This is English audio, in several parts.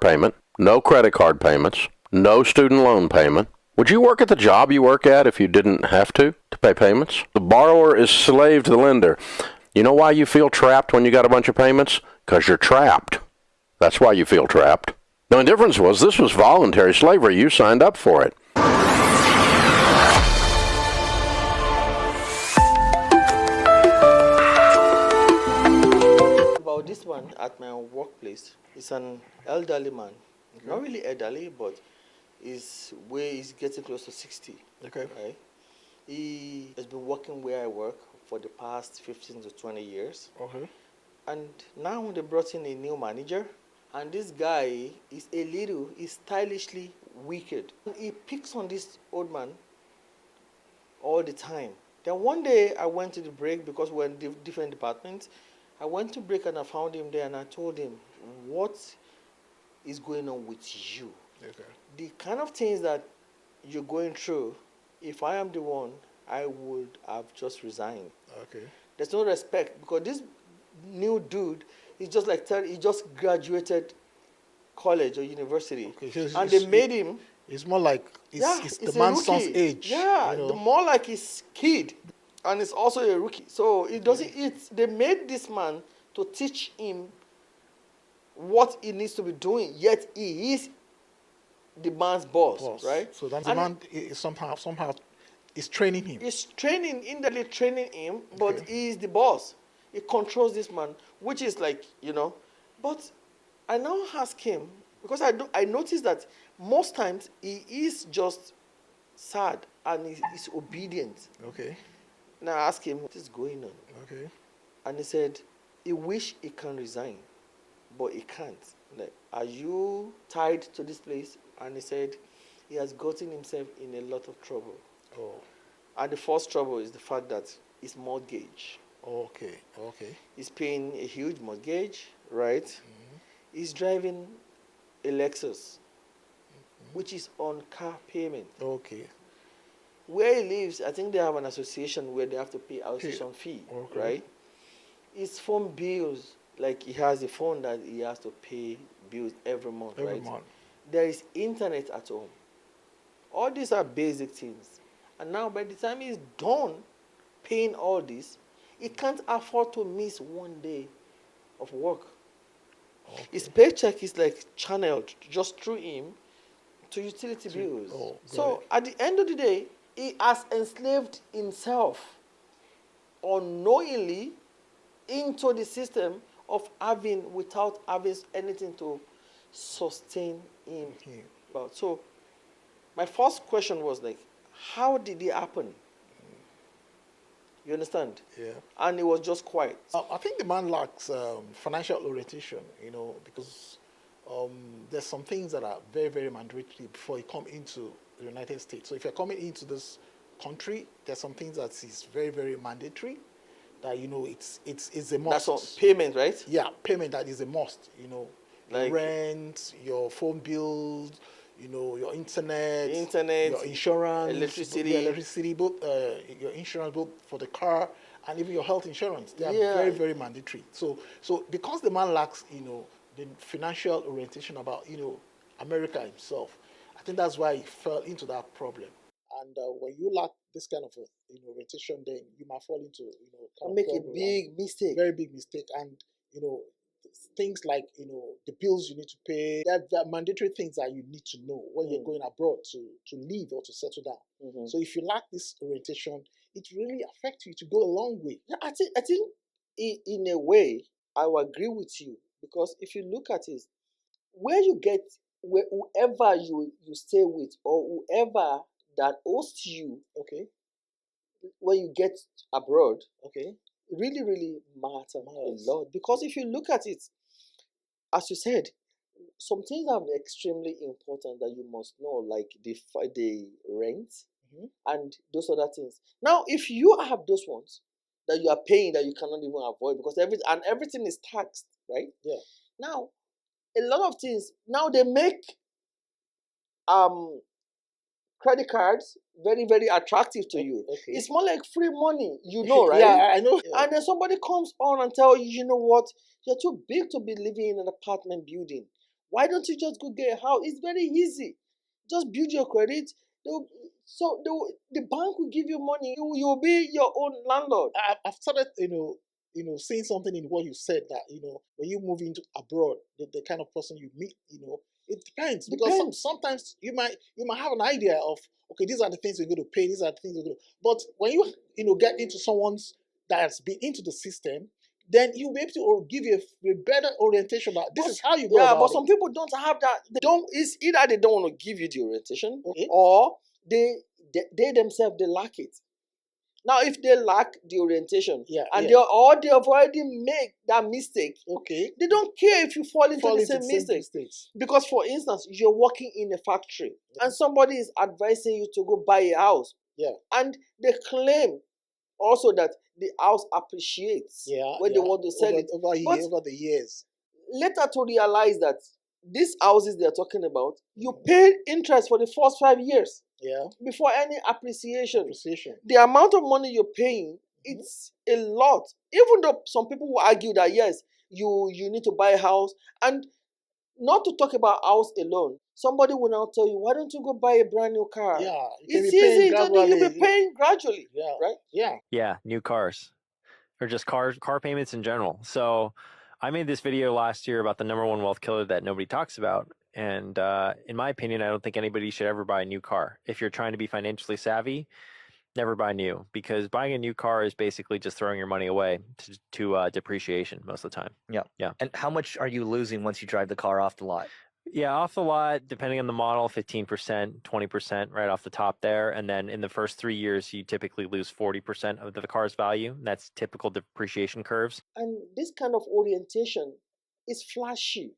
payment, no credit card payments, no student loan payment. Would you work at the job you work at if you didn't have to pay payments? The borrower is slave to the lender. You know why you feel trapped when you got a bunch of payments? Because you're trapped. That's why you feel trapped. The only difference was this was voluntary slavery. You signed up for it. About this one at my workplace, it's an elderly man. Okay. Not really elderly, but he's getting close to 60. Okay. Right? He has been working where I work for the past 15 to 20 years. Okay. And now they brought in a new manager. And this guy is stylishly wicked. He picks on this old man all the time. Then one day I went to the break because we're in different departments. I went to break and I found him there and I told him, what is going on with you? Okay. The kind of things that you're going through, if I am the one, I would have just resigned. Okay. There's no respect because this new dude is just like he just graduated college or university. Okay. And they made him. It's more like it's the man's son's age. Yeah, the more like his kid. And it's also a rookie. So it doesn't they made this man to teach him what he needs to be doing, yet he is the man's boss. Right? So that the man is somehow is training him. He's indirectly training him, but he is the boss. He controls this man, which is like, But I now ask him, because I noticed that most times he is just sad and he's obedient. Okay. Now I ask him, what is going on? Okay. And he said, he wish he can resign, but he can't. Like, are you tied to this place? And he said, he has gotten himself in a lot of trouble. Oh. And the first trouble is the fact that his mortgage. Okay. He's paying a huge mortgage, right? Mm-hmm. He's driving a Lexus, which is on car payment. Okay. Where he lives, I think they have an association where they have to pay association fee, right? His phone bills, like he has a phone that he has to pay bills every month, right? There is internet at home. All these are basic things. And now by the time he's done paying all this, he can't afford to miss one day of work. Okay. His paycheck is like channeled just through him to utility bills. So at the end of the day, he has enslaved himself unknowingly into the system of without having anything to sustain him. So my first question was like, how did it happen? You understand? Yeah. And it was just quiet. I think the man lacks financial orientation, because there's some things that are very, very mandatory before you come into the United States. So if you're coming into this country, there's some things that is very, very mandatory that, it's a must. That's all payment, right? Yeah, payment that is a must, like rent, your phone bills, your internet, your insurance, electricity, both your insurance, both for the car and even your health insurance. They are very, very mandatory. So because the man lacks, the financial orientation about, America himself, I think that's why he fell into that problem. And when you lack this kind of orientation, then you might fall into, make a big mistake, very big mistake, and things like the bills you need to pay. There are mandatory things that you need to know when you're going abroad to live or to settle down. Mm-hmm. So if you lack this orientation, it really affects you to go a long way. Yeah, I think in a way I will agree with you, because if you look at it, whoever you stay with or whoever that hosts you, when you get abroad, really, really matters a lot. Because if you look at it, as you said, some things are extremely important that you must know, like the rent and those other things. Now, if you have those ones that you are paying that you cannot even avoid, because everything is taxed, right? Yeah. Now, a lot of things, now they make credit cards very, very attractive to you. Okay. It's more like free money, right? Yeah, I know. And then somebody comes on and tells you, you know what, you're too big to be living in an apartment building. Why don't you just go get a house? It's very easy. Just build your credit. The bank will give you money. You'll be your own landlord. I've started, saying something in what you said that, when you move into abroad, the kind of person you meet, it depends. Because sometimes you might have an idea of, okay, these are the things you're going to pay, these are the things you're going to. But when you get into someone's that's been into the system, then he'll be able to give you a better orientation that this is how you go about but it. some people don't have that. They don't. It's either they don't want to give you the orientation, Okay. or they themselves they lack it. Now, if they lack the orientation, they've already made that mistake, okay, they don't care if you fall into the same mistake. Because, for instance, you're working in a factory and somebody is advising you to go buy a house, and they claim also that the house appreciates when they want to sell it over the years. Later to realize that these houses they're talking about, you pay interest for the first 5 years before any appreciation. The amount of money you're paying, it's a lot. Even though some people will argue that yes, you need to buy a house, and not to talk about house alone. Somebody will now tell you, why don't you go buy a brand new car? It's easy. You'll be paying gradually, right? Yeah, new cars, or just car payments in general. So I made this video last year about the number one wealth killer that nobody talks about. And in my opinion, I don't think anybody should ever buy a new car. If you're trying to be financially savvy, never buy new, because buying a new car is basically just throwing your money away to depreciation most of the time. Yeah. And how much are you losing once you drive the car off the lot? Yeah, off the lot, depending on the model, 15%, 20% right off the top there. And then in the first 3 years, you typically lose 40% of the car's value. That's typical depreciation curves. And this kind of orientation is flashy.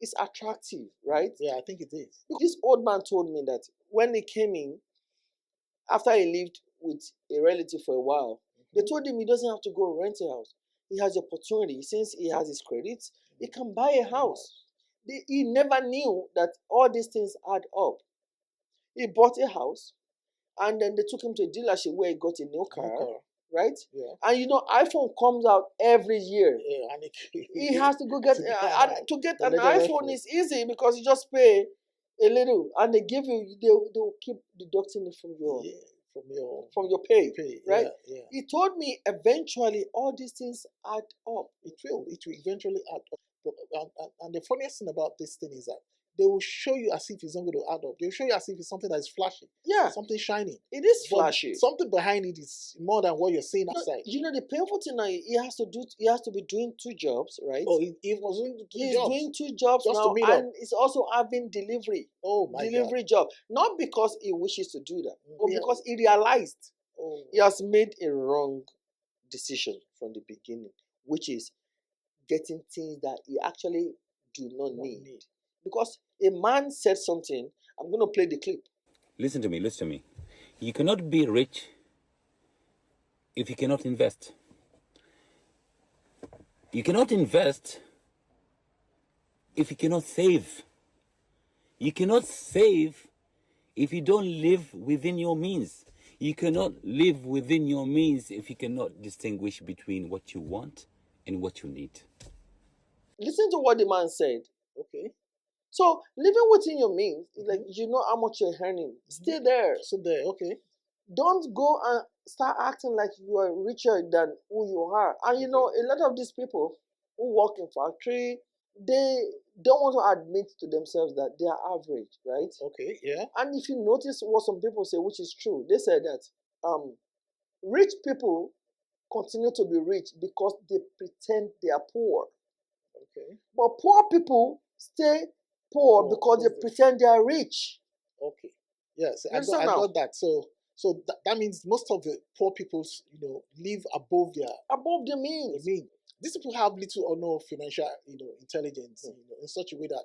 It's attractive, right? Yeah, I think it is. This old man told me that when he came in, after he lived with a relative for a while, they told him he doesn't have to go rent a house. He has the opportunity. Since he has his credits, he can buy a house. He never knew that all these things add up. He bought a house, and then they took him to a dealership where he got a new car, right? And iPhone comes out every year. And he has to go get to get an iPhone is easy because you just pay a little, and they give you they'll keep deducting it from your pay, right? He told me eventually all these things add up. It will eventually add up. And the funniest thing about this thing is that they will show you as if it's not going to add up. They'll show you as if it's something that is flashy. Something shiny. It is flashy. Something behind it is more than what you're seeing outside. The painful thing now, he has to be doing 2 jobs, right? Oh, he was doing doing 2 jobs just now, to meet up. and he's also having delivery. Oh my delivery God. job. Not because he wishes to do that, but because he realized he has made a wrong decision from the beginning, which is getting things that he actually do not need. Because a man said something. I'm going to play the clip. Listen to me. You cannot be rich if you cannot invest. You cannot invest if you cannot save. You cannot save if you don't live within your means. You cannot live within your means if you cannot distinguish between what you want and what you need. Listen to what the man said. Okay. So living within your means, like you know how much you're earning. Stay there. Okay. Don't go and start acting like you are richer than who you are. And a lot of these people who work in factory, they don't want to admit to themselves that they are average, right? Okay, yeah. And if you notice what some people say, which is true, they say that rich people continue to be rich because they pretend they are poor. Okay. But poor people stay poor because they pretend they are rich. Okay. Yes, I got that. So that means most of the poor people, live above their means. These people have little or no financial, intelligence, in such a way that,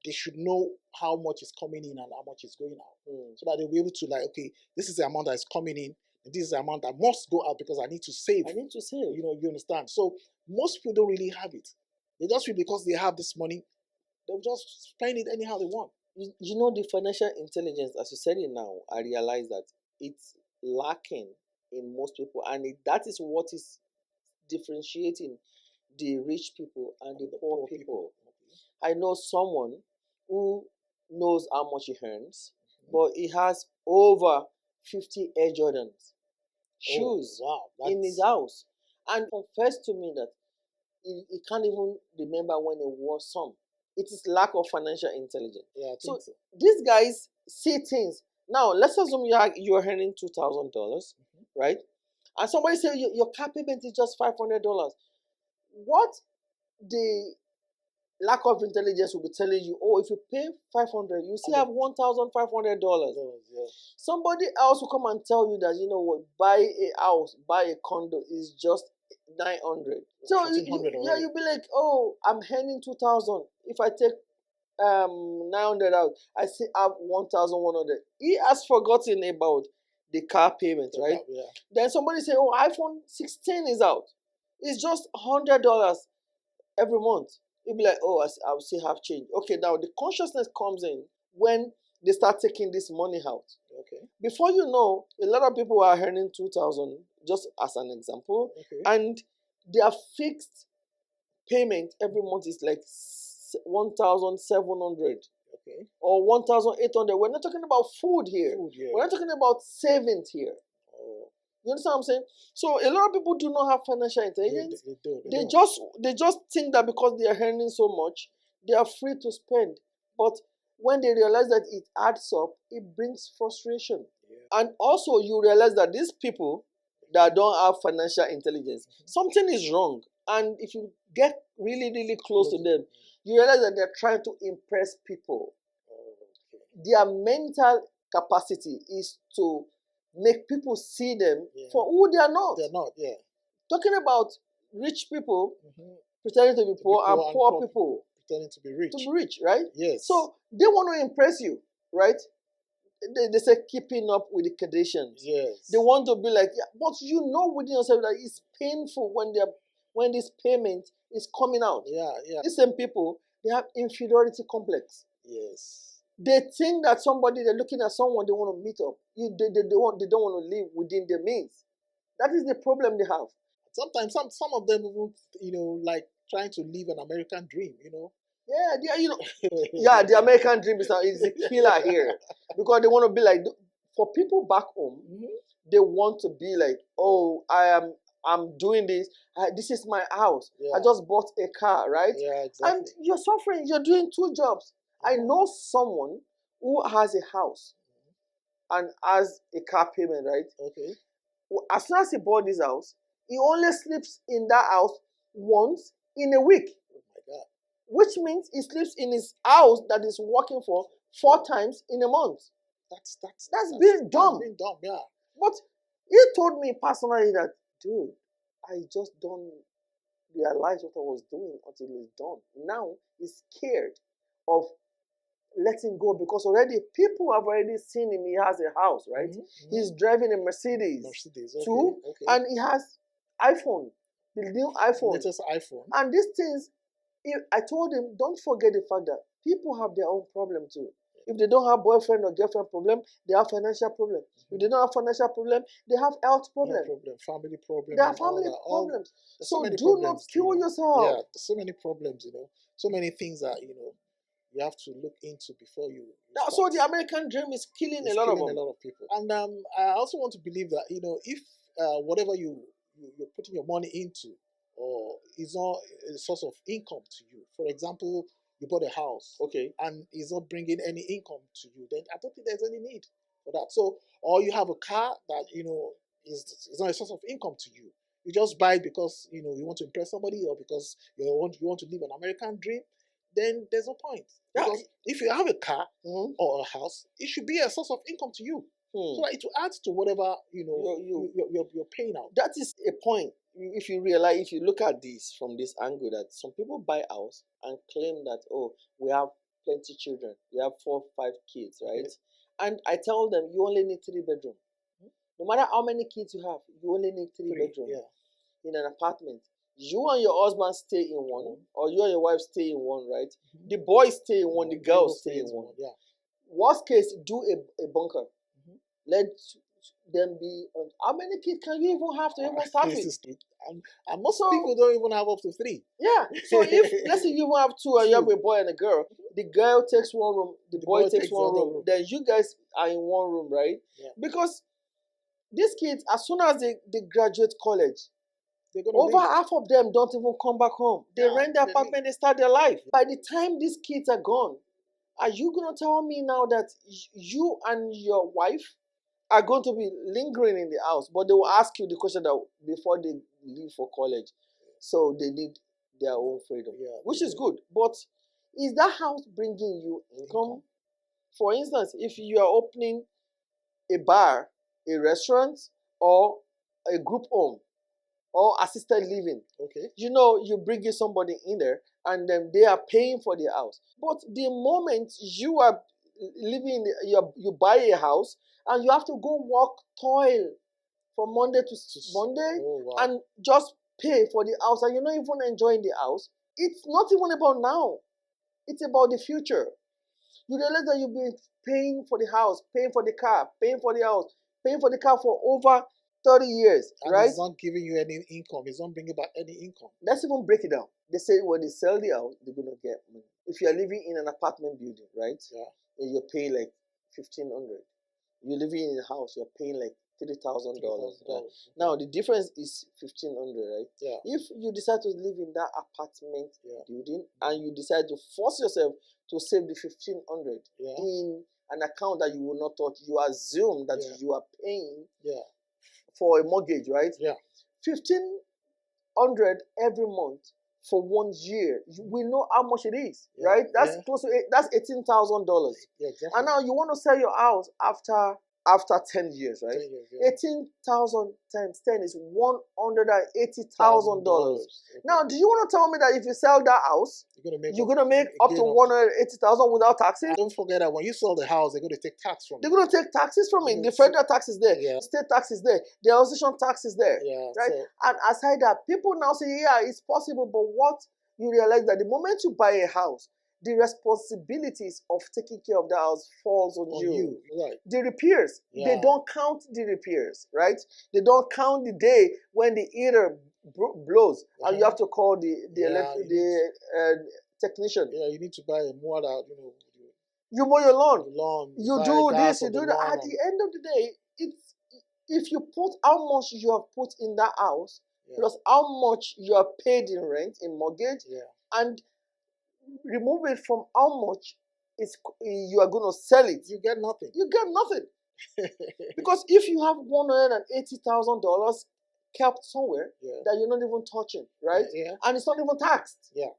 they should know how much is coming in and how much is going out, so that they'll be able to okay, this is the amount that is coming in, and this is the amount that must go out because I need to save. You understand? So most people don't really have it. They just feel because they have this money, they'll just spend it anyhow they want. The financial intelligence, as you said it now, I realize that it's lacking in most people, and that is what is differentiating the rich people and the poor people. I know someone who knows how much he earns, but he has over 50 Air Jordans shoes in his house, and confessed to me that he can't even remember when he wore some. It is lack of financial intelligence. Yeah, I think so. These guys see things. Now, let's assume you're earning $2,000, right? And somebody say your car payment is just $500. What the lack of intelligence will be telling you, oh, if you pay $500, you still have $1,500. Yeah. Somebody else will come and tell you that, you know what, buy a house, buy a condo is just $900. So you'll be like, oh, I'm earning $2,000. If I take 900 out, I still have 1,100. He has forgotten about the car payment, right? Yeah. Then somebody say, oh, iPhone 16 is out. It's just $100 every month. You'll be like, oh, I will still have change. Okay, now the consciousness comes in when they start taking this money out. Okay. Before you know, a lot of people are earning 2,000, just as an example, and their fixed payment every month is like 1,700. Okay. Or 1,800. We're not talking about food here. We're not talking about savings here. You understand what I'm saying? So a lot of people do not have financial intelligence. They just think that because they are earning so much, they are free to spend. But when they realize that it adds up, it brings frustration. Yeah. And also you realize that these people that don't have financial intelligence, something is wrong. And if you get really, really close to them, you realize that they're trying to impress people. Their mental capacity is to make people see them for who they are not. They're not, Talking about rich people pretending to be poor, and poor people pretending to be rich. To be rich, right? Yes. So they want to impress you, right? They say keeping up with the Kardashians. Yes. They want to be like, yeah, but you know within yourself that it's painful when this payment is coming out. Yeah. These same people, they have inferiority complex. Yes. They think that they're looking at someone they want to meet up. They don't want to live within their means. That is the problem they have. Sometimes some of them even, like trying to live an American dream, Yeah, the American dream is a killer here. Because they want to be like, for people back home, they want to be like, oh, I'm doing this. This is my house. I just bought a car, right? Yeah, exactly. And you're suffering. You're doing 2 jobs. I know someone who has a house and has a car payment, right? Okay. As soon as he bought this house, he only sleeps in that house once in a week. Oh my God. Which means he sleeps in his house that is working for 4 times in a month. That's being dumb. That's being dumb, yeah. But he told me personally that, dude, I just don't realize what I was doing until it's done. Now he's scared of letting go because already people have already seen him. He has a house, right? He's driving a Mercedes too, and he has iPhone, the new iPhone, latest iPhone. And these things, I told him, don't forget the fact that people have their own problem too. If they don't have boyfriend or girlfriend problem, they have financial problem. If they don't have financial problem, they have health problem. Family problem. They have family problems. So do not kill yourself. Yeah, there's so many problems, so many things that you have to look into before you so the American dream is killing a lot of people. And I also want to believe that if whatever you're putting your money into or is not a source of income to you, for example, you bought a house, and it's not bringing any income to you, then I don't think there's any need for that. So, or you have a car that is not a source of income to you. You just buy it because you want to impress somebody or because you want to live an American dream. Then there's no point. Because if you have a car or a house, it should be a source of income to you. So that it will add to whatever you're paying out. That is a point. If you realize, if you look at this from this angle, that some people buy a house and claim that, oh, we have plenty children, we have 4, 5 kids, right? And I tell them, you only need 3 bedrooms. No matter how many kids you have, you only need 3 bedrooms in an apartment. You and your husband stay in one, or you and your wife stay in one, right? The boys stay in one, the girls stay in one. Worst case, do a bunker. Let them be on. How many kids can you even have to even start with? And most So- people don't even have up to 3. Yeah. So if let's say you even have 2 and you have a boy and a girl, the girl takes one room, the boy takes the one other room, room. then you guys are in one room, right? Yeah. Because these kids, as soon as they graduate college, They're gonna over leave. half of them don't even come back home. They Yeah, rent the they apartment, they start their life. By the time these kids are gone, are you gonna tell me now that you and your wife are going to be lingering in the house, but they will ask you the question that before they leave for college, so they need their own freedom, Yeah, which is good. But is that house bringing you income? For instance, if you are opening a bar, a restaurant, or a group home, or assisted living, Okay. you know, you bring in somebody in there and then they are paying for the house. But the moment you are living, you buy a house and you have to go work, toil from Monday to Monday, and just pay for the house, and you're not even enjoying the house. It's not even about now. It's about the future. You realize that you've been paying for the house, paying for the car, paying for the house, paying for the car for over 30 years, And right? it's not giving you any income. It's not bringing back any income. Let's even break it down. They say when they sell the house, they're gonna get money. If you're living in an apartment building, right? Yeah. And you're paying like $1,500. You're living in a house, you're paying like $3,000. Right? Now the difference is $1,500, right? Yeah. If you decide to live in that apartment Yeah. building and you decide to force yourself to save the $1,500 Yeah. in an account that you will not touch, you assume that Yeah. you are paying Yeah. for a mortgage, right? Yeah. 1,500 every month for 1 year. We know how much it is, Yeah, right? That's yeah. close to that's $18,000. Yeah, exactly. And now you want to sell your house after 10 years, right? 10 years, yeah. 18,000 times 10 is $180,000. Okay. Now, do you want to tell me that if you sell that house, you're gonna make up to 180,000 without taxes? And don't forget that when you sell the house, they're going to take tax from They're you. going to take taxes from it. Yeah. The federal tax is there. Yeah. The state tax is there. The association tax is there. Yeah. Right? So, And aside that, people now say, yeah, it's possible. But what you realize that the moment you buy a house, the responsibilities of taking care of the house falls on you. Right. The repairs, Yeah. they don't count the repairs, right? They don't count the day when the heater blows and you have to call the technician. Yeah, you need to buy a more that, You mow your lawn. You buy do gas this, you on the do that. lawn At the end of the day, it's if you put how much you have put in that house plus how much you are paid in rent, in mortgage, and remove it from how much you are going to sell it. You get nothing. You get nothing. Because if you have $180,000 kept somewhere that you're not even touching, right? Yeah. And it's not even taxed. Yeah.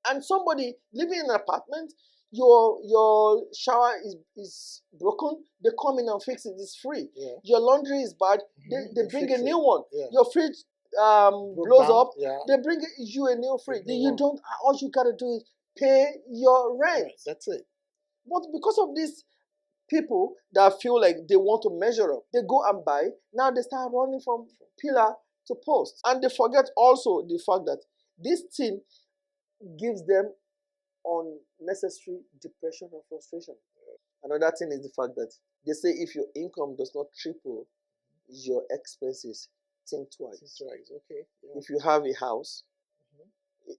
And somebody living in an apartment, your shower is broken, they come in and fix it, it's free. Yeah. Your laundry is bad, they bring a new one. Yeah. Your fridge blows up, Yeah. they bring you a new fridge. You don't, all you gotta do is pay your rent. Right. That's it. But because of these people that feel like they want to measure up, they go and buy. Now they start running from pillar to post. And they forget also the fact that this thing gives them unnecessary depression and frustration. Another thing is the fact that they say if your income does not triple your expenses, think twice. Okay. Yeah. If you have a house,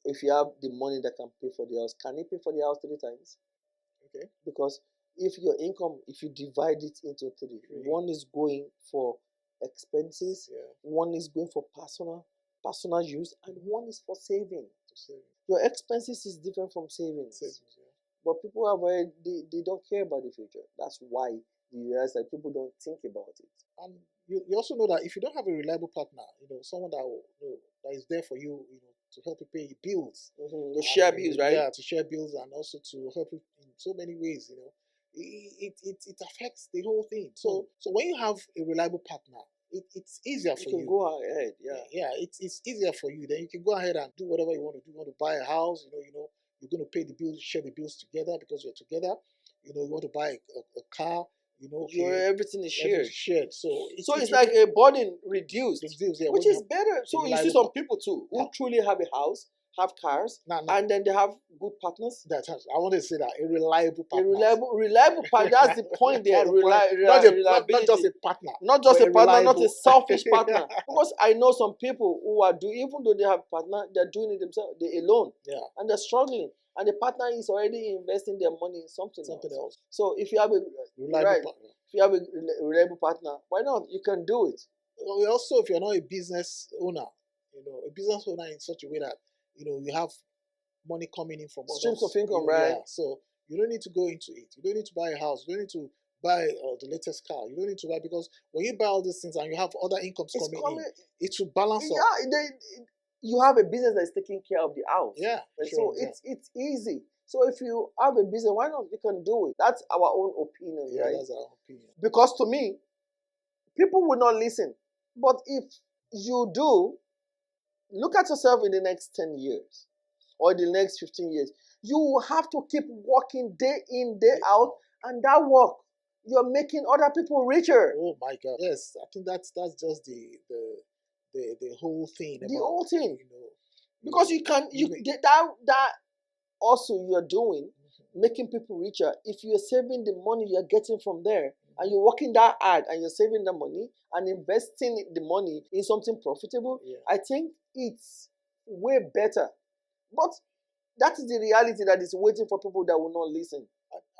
if you have the money that can pay for the house, can it pay for the house 3 times? Okay. Because if your income, if you divide it into 3, one is going for expenses, one is going for personal use, and one is for saving. Your expenses is different from savings. But people are they don't care about the future. That's why you realize that people don't think about it. And you also know that if you don't have a reliable partner, someone that will, that is there for you, to help you pay your bills, to share bills, right? Yeah, to share bills and also to help you in so many ways. It affects the whole thing. So when you have a reliable partner, it's easier for you. You can go ahead, yeah. It's easier for you. Then you can go ahead and do whatever you want to do. You want to buy a house, you're going to pay the bills, share the bills together because you're together. You want to buy a car. Everything is shared. So it's like a burden reduced, which is better. So you see some people too who truly have a house have cars, No. and then they have good partners. I want to say that a reliable A partner. reliable partner. That's the point there. That's the point. Not just a partner. Not just but a partner, not a reliable- selfish partner. Because I know some people who are doing, even though they have a partner, they're doing it themselves. They're alone. Yeah. And they're struggling. And the partner is already investing their money in something else. So if you have a Reliable partner. if you have a reliable partner, why not? You can do it. Also, if you're not a business owner, a business owner in such a way that you have money coming in from Streams others, of income, right? Yeah. So you don't need to go into it. You don't need to buy a house. You don't need to buy the latest car. You don't need to buy, because when you buy all these things and you have other incomes coming in, it should balance up. You have a business that is taking care of the house. Yeah. So it's easy. So if you have a business, why not? You can do it. That's our own opinion, Yeah, right? that's our opinion. Because to me, people will not listen. But if you do, look at yourself in the next 10 years or the next 15 years. You will have to keep working day in, day out, and that work, you're making other people richer. Oh my God! Yes, I think that's just the whole thing. The whole thing. Because that also you're doing, making people richer. If you're saving the money you're getting from there, and you're working that hard, and you're saving the money and investing the money in something profitable, I think it's way better. But that is the reality that is waiting for people that will not listen.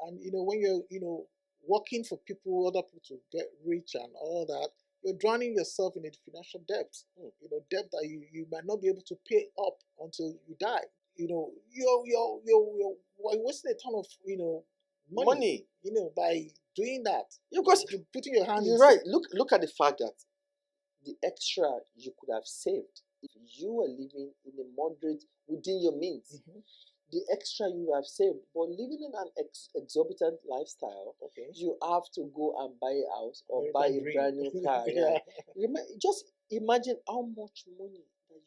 And when you're working for people, other people to get rich and all that, you're drowning yourself in a financial debt. Debt that you might not be able to pay up until you die. You're wasting a ton of money. By doing that, because you're putting your hand. You're right. Look at the fact that the extra you could have saved if you were living in a moderate, within your means. The extra you have saved, but living in an exorbitant lifestyle, you have to go and buy a house or buy a brand new car. Just imagine how much money that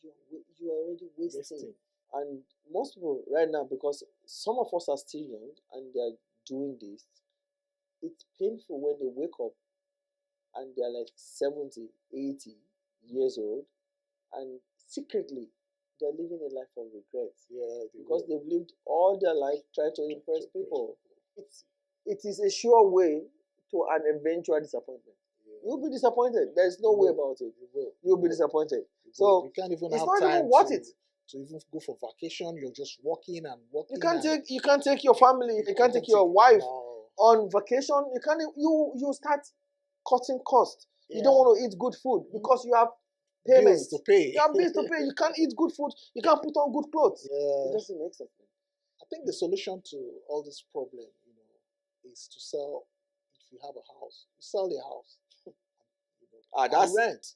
you are already wasting. And most people right now, because some of us are still young and they're doing this, it's painful when they wake up and they're like 70, 80 years old, and secretly they're living a life of regret. Because they've lived all their life trying to impress people. It is a sure way to an eventual disappointment. You'll be disappointed. There's no way about it. You'll be disappointed. So you can't even it's have not time even worth it to even go for vacation. You're just working and working. You can't take your family. You can't take your wife on vacation. You can't. You start cutting costs. You don't want to eat good food because you have payments to pay. You have bills to pay. You can't eat good food. You can't put on good clothes. It doesn't make sense. I think the solution to all this problem, is to sell. If you have a house, you sell the house.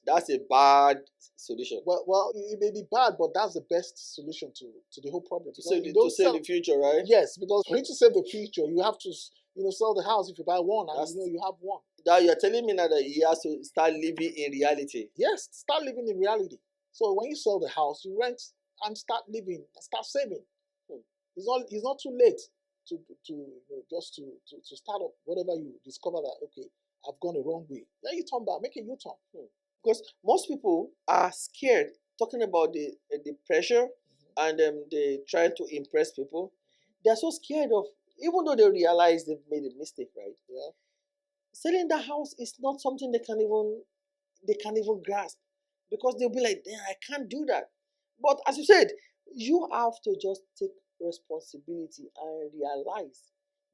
That's a bad solution. Well, it may be bad, but that's the best solution to the whole problem. To save the future, right? Yes, because for you to save the future, you have to, sell the house if you buy one, and you have one. That you're telling me now that he has to start living in reality. Yes, start living in reality. So when you sell the house, you rent and start living, start saving. It's not too late to start up whatever you discover that I've gone the wrong way. Then you turn back, make a U-turn. Because most people are scared, talking about the pressure and they trying to impress people. They're so scared of, even though they realize they've made a mistake, right? Yeah. Selling the house is not something they can even grasp, because they'll be like, I can't do that. But as you said, you have to just take responsibility and realize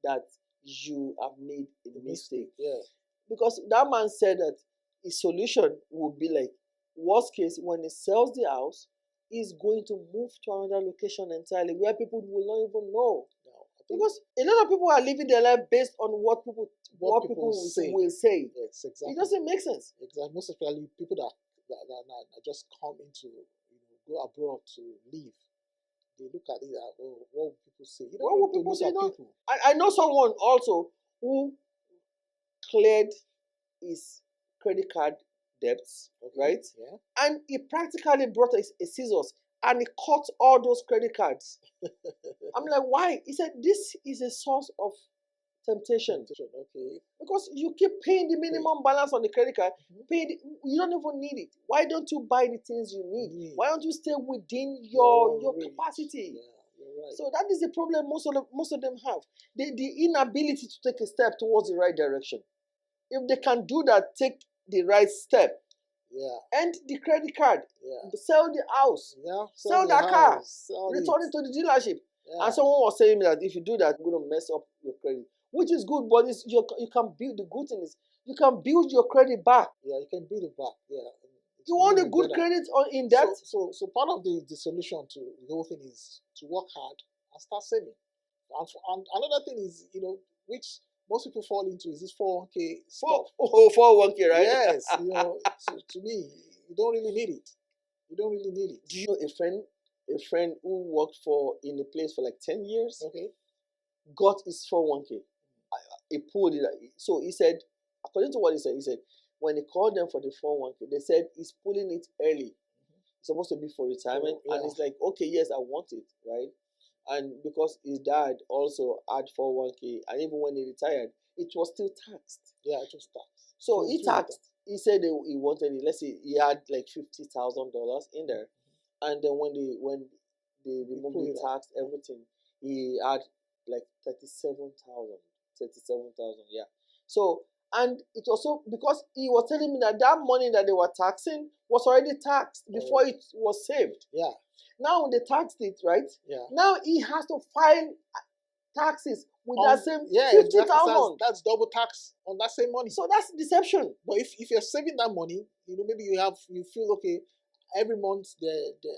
that you have made a mistake. Yeah. Because that man said that his solution would be like, worst case, when he sells the house, he's going to move to another location entirely where people will not even know. Because a lot of people are living their life based on what people will say. Yes, exactly. It doesn't make sense. Exactly. Most especially people that just come into, go abroad to live. They look at it as, what will people say? What will people say? I know someone also who cleared his credit card debts, right? Yeah. And he practically brought a scissors and he cut all those credit cards. I'm like, why? He said, this is a source of temptation. Okay. Because you keep paying the minimum balance on the credit card, you don't even need it. Why don't you buy the things you need? Why don't you stay within your capacity? Yeah, you're right. So that is the problem most of them have. The inability to take a step towards the right direction. If they can do that, take the right step. Yeah. End the credit card. Yeah. Sell the house. Yeah. Sell that car. Return it to the dealership. Yeah. And someone was saying that if you do that, you're going to mess up your credit. Which is good, but you can build. The good thing is you can build your credit back. Yeah, you can build it back. Yeah. You want a good credit in that? So part of the solution to the whole thing is to work hard and start saving. And another thing is, which most people fall into is this 401k stuff. 401k, right? Yes, so to me, you don't really need it. You don't really need it. Do you know a friend who worked in a place for like 10 years? Okay. Got his 401k. He pulled it. So he said, according to what he said, when he called them for the 401k, they said he's pulling it early. It's supposed to be for retirement. And it's like, okay, yes, I want it, right? And because his dad also had 401k, and even when he retired, it was still taxed. Yeah, it was taxed. So he taxed. He said he wanted it. Let's say he had like $50,000 in there, and then when they removed the tax, everything, he had like 37,000. Yeah. So, and it also because he was telling me that money that they were taxing was already taxed before it was saved. Yeah. Now they taxed it, right? Yeah. Now he has to file taxes with that same 50,000. That's double tax on that same money. So that's deception. But if you're saving that money, maybe you feel okay. Every month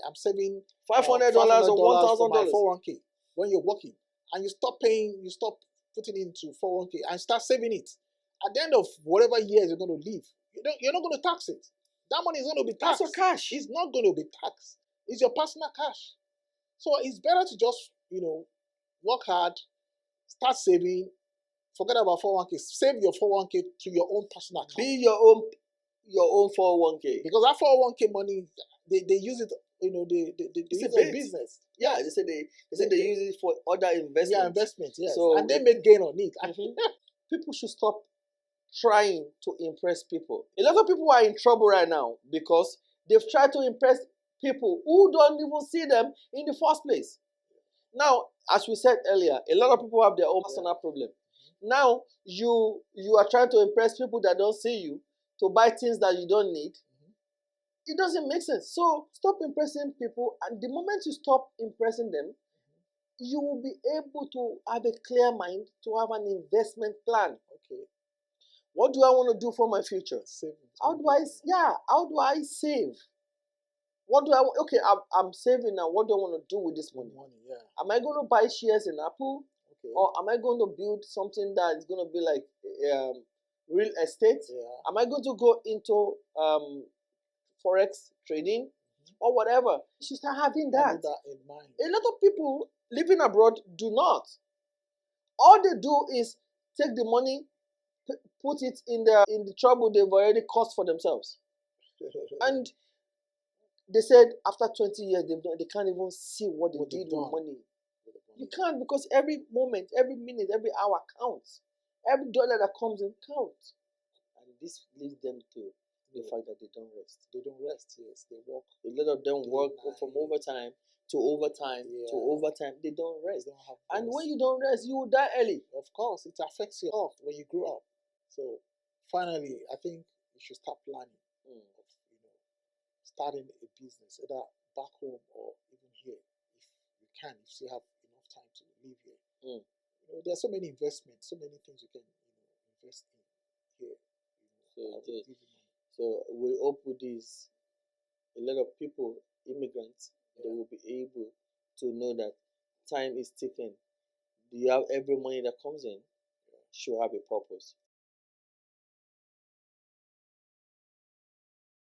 I'm saving $500 or $1,000 for my 401k when you're working, and you stop putting into 401k and start saving it. At the end of whatever years you're going to live, you're not going to tax it. That money is going to be taxed. That's your cash. It's not going to be taxed. It's your personal cash. So it's better to just work hard, start saving. Forget about 401k. Save your 401k to your own personal account. Be your own 401k. Because that 401k money, they use it. They use it for business. Yeah, they say they use it for other investments. Yeah, investments. Yes, so and they make gain on it. People should stop trying to impress people. A lot of people are in trouble right now because they've tried to impress people who don't even see them in the first place. Now, as we said earlier, a lot of people have their own personal problem. Now, you are trying to impress people that don't see you to buy things that you don't need. It doesn't make sense. So stop impressing people, and the moment you stop impressing them, you will be able to have a clear mind to have an investment plan. Okay. What do I want to do for my future? How do I save? What do I want? Okay, I'm saving now. What do I want to do with this money? Am I going to buy shares in Apple? Okay. Or am I going to build something that is going to be like real estate? Yeah. Am I going to go into forex trading or whatever? You should start having that in mind. A lot of people living abroad do not. All they do is take the money, put it in the trouble they've already caused for themselves. And they said after 20 years, they can't even see what they did with money. You can't, because every moment, every minute, every hour counts. Every dollar that comes in counts. And this leads them to the fact that they don't rest. They don't rest, yes. They work. A lot of them work from overtime to overtime to overtime. They don't rest. They don't have and when you don't rest, you will die early. Of course, it affects your health when you grow up. So finally, I think you should start planning of starting a business, either back home or even here, if you can, if you still have enough time to live here. There's so many investments, so many things you can invest in here. So we hope with this, a lot of people, immigrants, they will be able to know that time is ticking. You have every money that comes in should have a purpose.